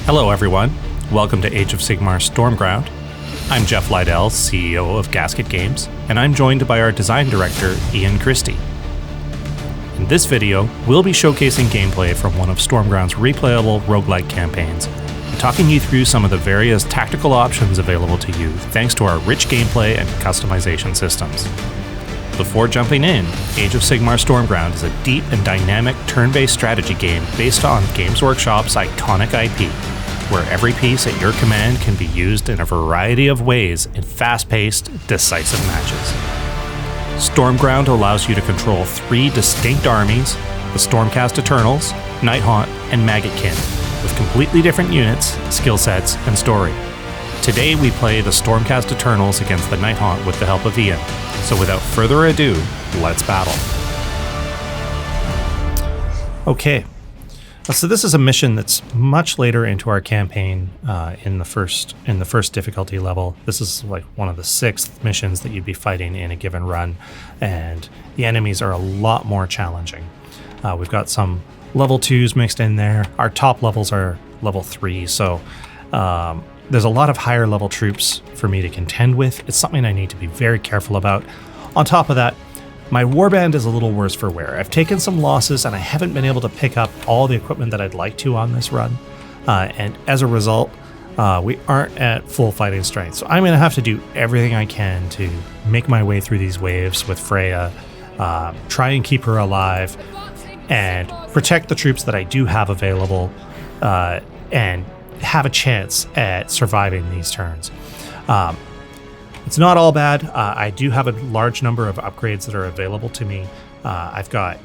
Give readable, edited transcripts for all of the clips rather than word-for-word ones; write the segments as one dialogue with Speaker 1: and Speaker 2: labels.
Speaker 1: Hello everyone, welcome to Age of Sigmar Stormground. I'm Jeff Lydell, CEO of Gasket Games, and I'm joined by our design director, Ian Christy. In this video, we'll be showcasing gameplay from one of Stormground's replayable roguelike campaigns, and talking you through some of the various tactical options available to you thanks to our rich gameplay and customization systems. Before jumping in, Age of Sigmar Stormground is a deep and dynamic turn-based strategy game based on Games Workshop's iconic IP, where every piece at your command can be used in a variety of ways in fast-paced, decisive matches. Stormground allows you to control 3 distinct armies, the Stormcast Eternals, Nighthaunt, and Maggotkin, with completely different units, skill sets, and story. Today we play the Stormcast Eternals against the Nighthaunt with the help of Ian, so without further ado, let's battle. Okay. So this is a mission that's much later into our campaign in the first difficulty level. This is like one of the 6th missions that you'd be fighting in a given run, and the enemies are a lot more challenging. We've got some level 2s mixed in there. Our top levels are level 3, so there's a lot of higher level troops for me to contend with. It's something I need to be very careful about. On top of that, my warband is a little worse for wear. I've taken some losses and I haven't been able to pick up all the equipment that I'd like to on this run. And as a result, we aren't at full fighting strength. So I'm going to have to do everything I can to make my way through these waves with Freya, try and keep her alive, and protect the troops that I do have available, and have a chance at surviving these turns. It's not all bad. I do have a large number of upgrades that are available to me. I've got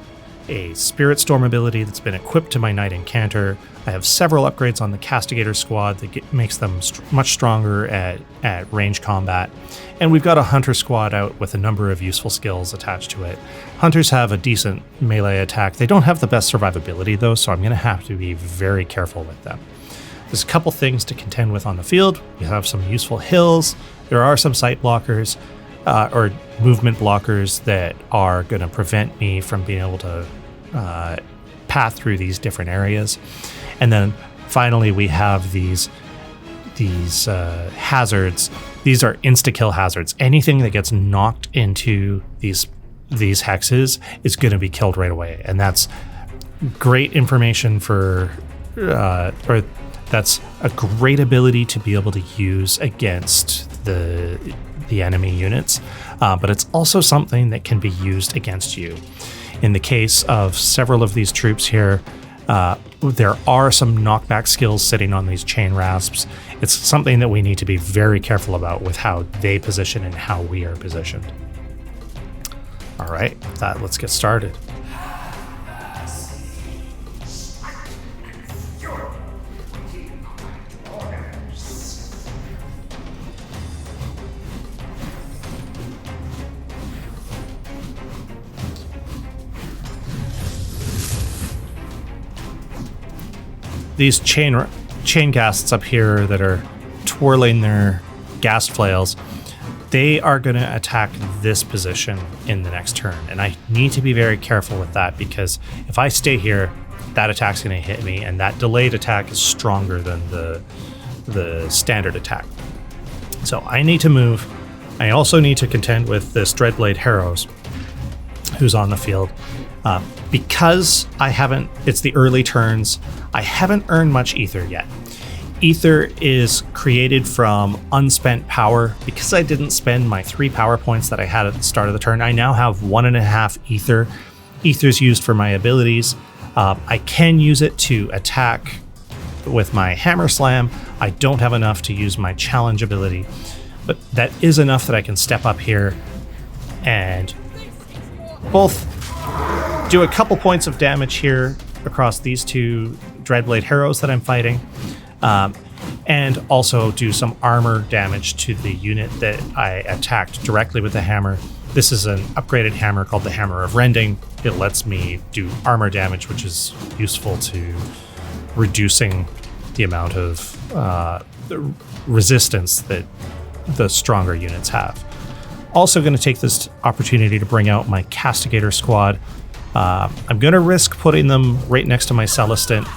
Speaker 1: a Spirit Storm ability that's been equipped to my Knight Incanter. I have several upgrades on the Castigator squad that makes them much stronger at range combat. And we've got a Hunter squad out with a number of useful skills attached to it. Hunters have a decent melee attack. They don't have the best survivability though, so I'm going to have to be very careful with them. There's a couple things to contend with on the field. We have some useful hills. There are some sight blockers or movement blockers that are going to prevent me from being able to path through these different areas. And then finally, we have these hazards. These are insta-kill hazards. Anything that gets knocked into these hexes is going to be killed right away. And that's great information for... or that's a great ability to be able to use against the enemy units, but it's also something that can be used against you. In the case of several of these troops here, there are some knockback skills sitting on these chain rasps. It's something that we need to be very careful about with how they position and how we are positioned. All right, with that, let's get started. These chain ghasts up here that are twirling their ghast flails, they are going to attack this position in the next turn. And I need to be very careful with that because if I stay here, that attack's going to hit me, and that delayed attack is stronger than the standard attack. So I need to move. I also need to contend with this Dreadblade Harrows who's on the field. Because it's the early turns, I haven't earned much ether yet. Ether is created from unspent power. Because I didn't spend my 3 power points that I had at the start of the turn, I now have 1.5 ether. Ether's used for my abilities. I can use it to attack with my Hammer Slam. I don't have enough to use my challenge ability, but that is enough that I can step up here and both do a couple points of damage here across these 2 Dreadblade Harrows that I'm fighting, and also do some armor damage to the unit that I attacked directly with the hammer. This is an upgraded hammer called the Hammer of Rending. It lets me do armor damage, which is useful to reducing the amount of resistance that the stronger units have. Also going to take this opportunity to bring out my Castigator squad. I'm going to risk putting them right next to my Celestant.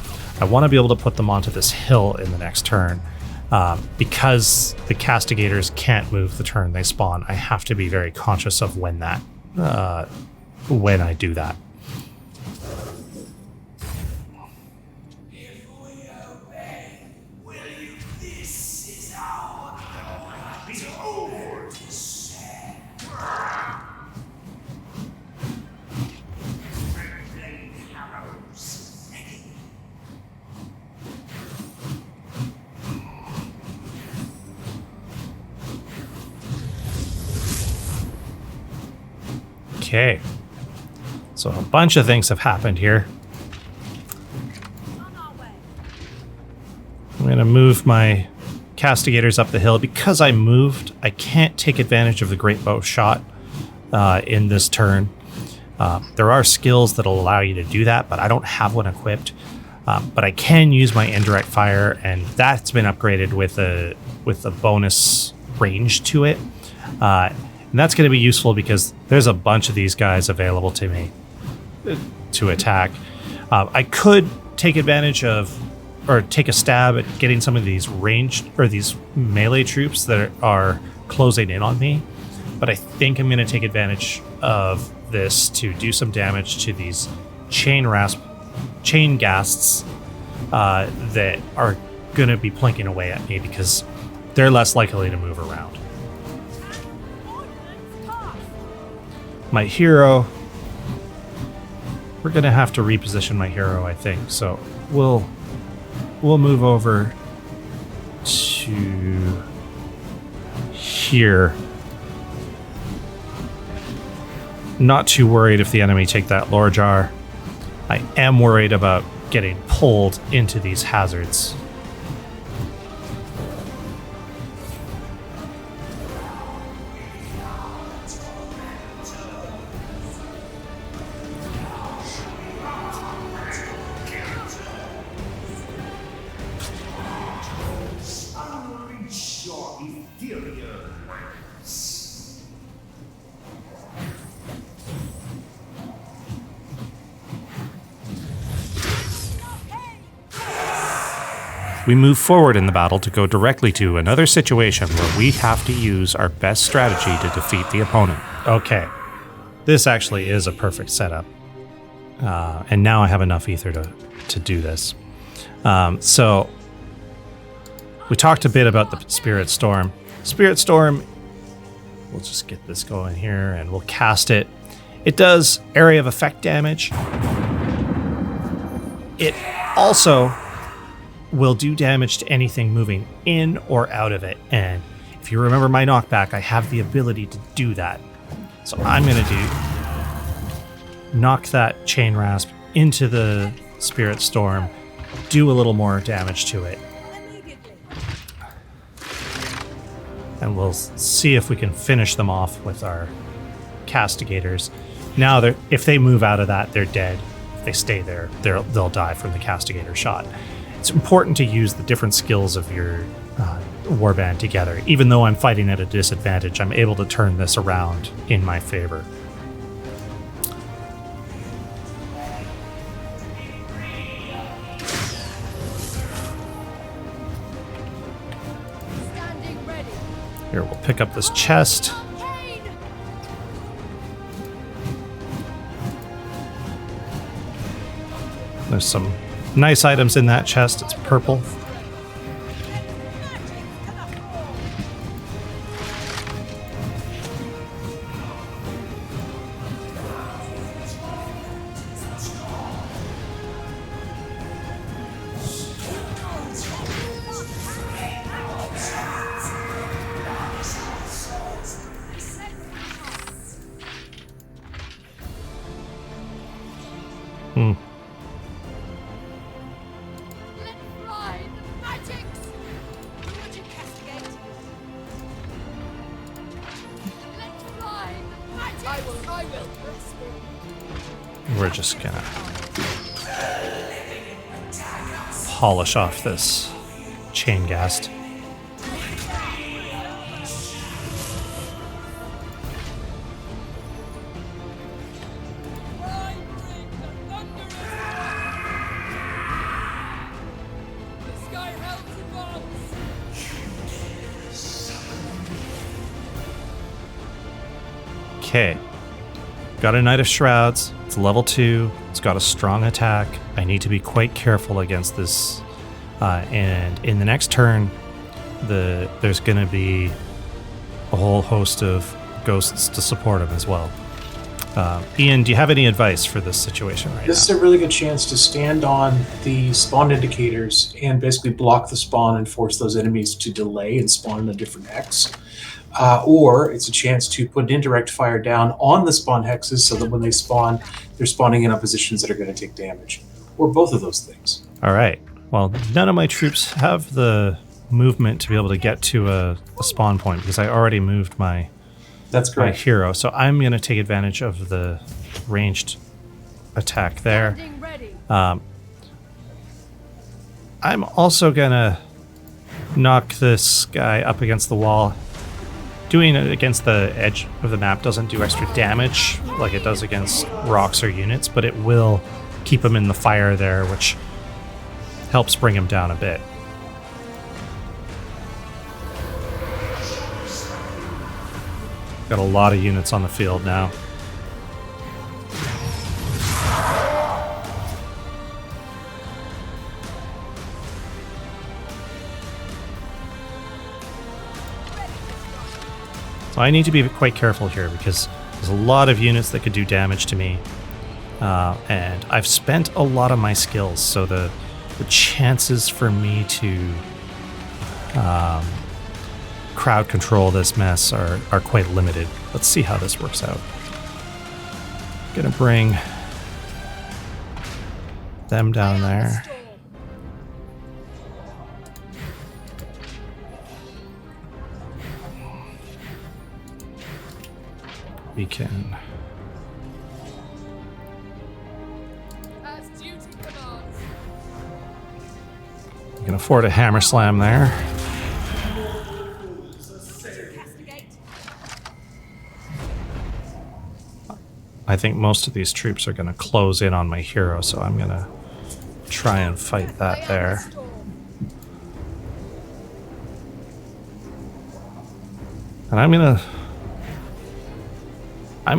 Speaker 1: I want to be able to put them onto this hill in the next turn. Because the castigators can't move the turn they spawn, I have to be very conscious of when I do that. Okay, so a bunch of things have happened here. I'm going to move my castigators up the hill. Because I moved, I can't take advantage of the Great Bow Shot in this turn. There are skills that'll allow you to do that, but I don't have one equipped. But I can use my indirect fire, and that's been upgraded with a bonus range to it. And that's going to be useful because there's a bunch of these guys available to me to attack. I could take advantage of, or take a stab at getting some of these ranged, or these melee troops that are closing in on me. But I think I'm going to take advantage of this to do some damage to these chain ghasts that are going to be plinking away at me because they're less likely to move around. My hero, we're gonna have to reposition my hero, I think. So we'll move over to here. Not too worried if the enemy take that lore jar. I am worried about getting pulled into these hazards. We move forward in the battle to go directly to another situation where we have to use our best strategy to defeat the opponent. Okay, this actually is a perfect setup. And now I have enough ether to do this. So we talked a bit about the Spirit Storm. Spirit Storm, we'll just get this going here and we'll cast it. It does area of effect damage. It also will do damage to anything moving in or out of it. And if you remember my knockback, I have the ability to do that. So I'm going to knock that chain rasp into the Spirit Storm, do a little more damage to it. And we'll see if we can finish them off with our castigators. Now, if they move out of that, they're dead. If they stay there, they'll die from the castigator shot. It's important to use the different skills of your warband together. Even though I'm fighting at a disadvantage, I'm able to turn this around in my favor. Here, we'll pick up this chest. There's some nice items in that chest. It's purple. We're just gonna polish off this chain ghast. Okay. Got a Knight of Shrouds. It's level 2. It's got a strong attack. I need to be quite careful against this. And in the next turn, there's going to be a whole host of ghosts to support him as well. Ian, do you have any advice for this situation right now?
Speaker 2: This is a really good chance to stand on the spawn indicators and basically block the spawn and force those enemies to delay and spawn in a different hex. Or it's a chance to put an indirect fire down on the spawn hexes so that when they spawn, they're spawning in on positions that are going to take damage. Or both of those things.
Speaker 1: All right. Well, none of my troops have the movement to be able to get to a spawn point because I already moved my hero. So I'm going to take advantage of the ranged attack there. I'm also going to knock this guy up against the wall. Doing it against the edge of the map doesn't do extra damage like it does against rocks or units, but it will keep him in the fire there, which helps bring him down a bit. Got a lot of units on the field now. So I need to be quite careful here because there's a lot of units that could do damage to me. And I've spent a lot of my skills, so the chances for me to crowd control this mess are quite limited. Let's see how this works out. Gonna bring them down there. We can afford a hammer slam there. I think most of these troops are going to close in on my hero, so I'm going to try and fight that there. And I'm going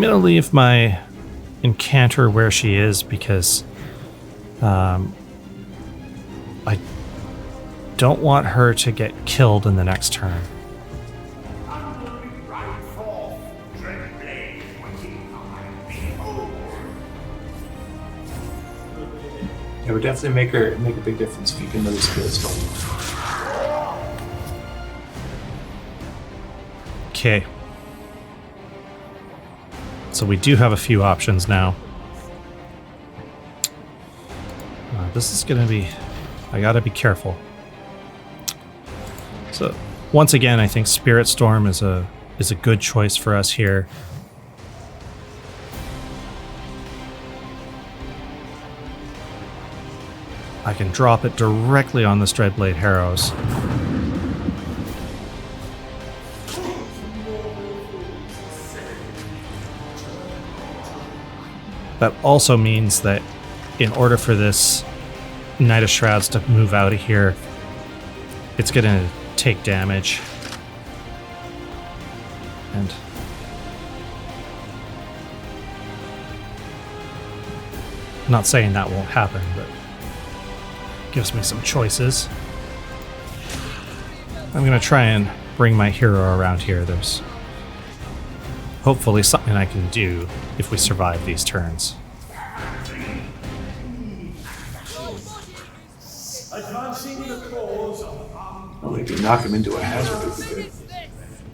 Speaker 1: to leave my Incanter where she is because I don't want her to get killed in the next turn.
Speaker 2: It would definitely make a big difference if you can know the skills going.
Speaker 1: Okay. So we do have a few options now. This is going to be... I got to be careful. So once again, I think Spirit Storm is a good choice for us here. I can drop it directly on the Dreadblade Harrows. That also means that in order for this Knight of Shrouds to move out of here, it's going to take damage. And I'm not saying that won't happen, but gives me some choices. I'm going to try and bring my hero around here. There's hopefully something I can do if we survive these turns.
Speaker 2: Well, if you knock him into a hazard, it'd be good.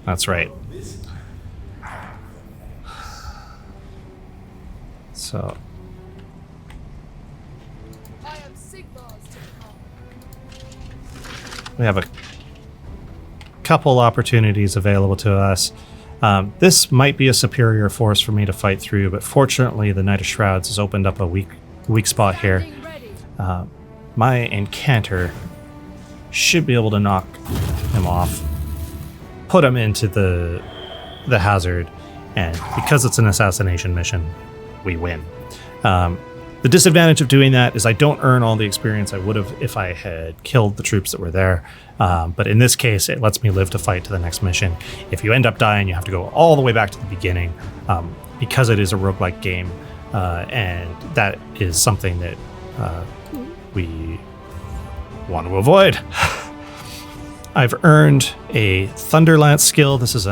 Speaker 1: That's right. So we have a couple opportunities available to us. This might be a superior force for me to fight through, but fortunately the Knight of Shrouds has opened up a weak spot here. My Incanter should be able to knock him off, put him into the hazard, and because it's an assassination mission, we win. The disadvantage of doing that is I don't earn all the experience I would have if I had killed the troops that were there. But in this case, it lets me live to fight to the next mission. If you end up dying, you have to go all the way back to the beginning because it is a roguelike game. And that is something that we want to avoid. I've earned a Thunderlance skill. This is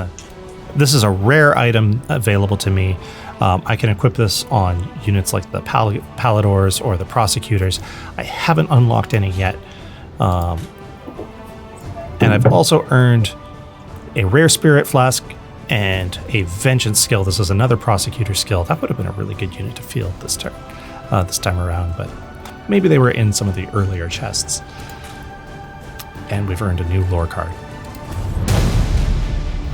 Speaker 1: a rare item available to me. I can equip this on units like the Paladors or the Prosecutors. I haven't unlocked any yet. And I've also earned a Rare Spirit Flask and a Vengeance skill. This is another Prosecutor skill. That would have been a really good unit to field this time around, but maybe they were in some of the earlier chests. And we've earned a new lore card.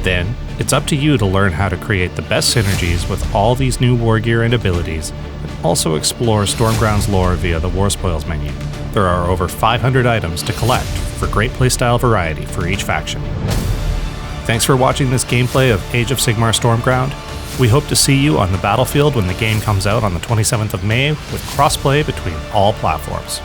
Speaker 1: Then, it's up to you to learn how to create the best synergies with all these new war gear and abilities, and also explore Stormground's lore via the War Spoils menu. There are over 500 items to collect for great playstyle variety for each faction. Thanks for watching this gameplay of Age of Sigmar Stormground. We hope to see you on the battlefield when the game comes out on the 27th of May with crossplay between all platforms.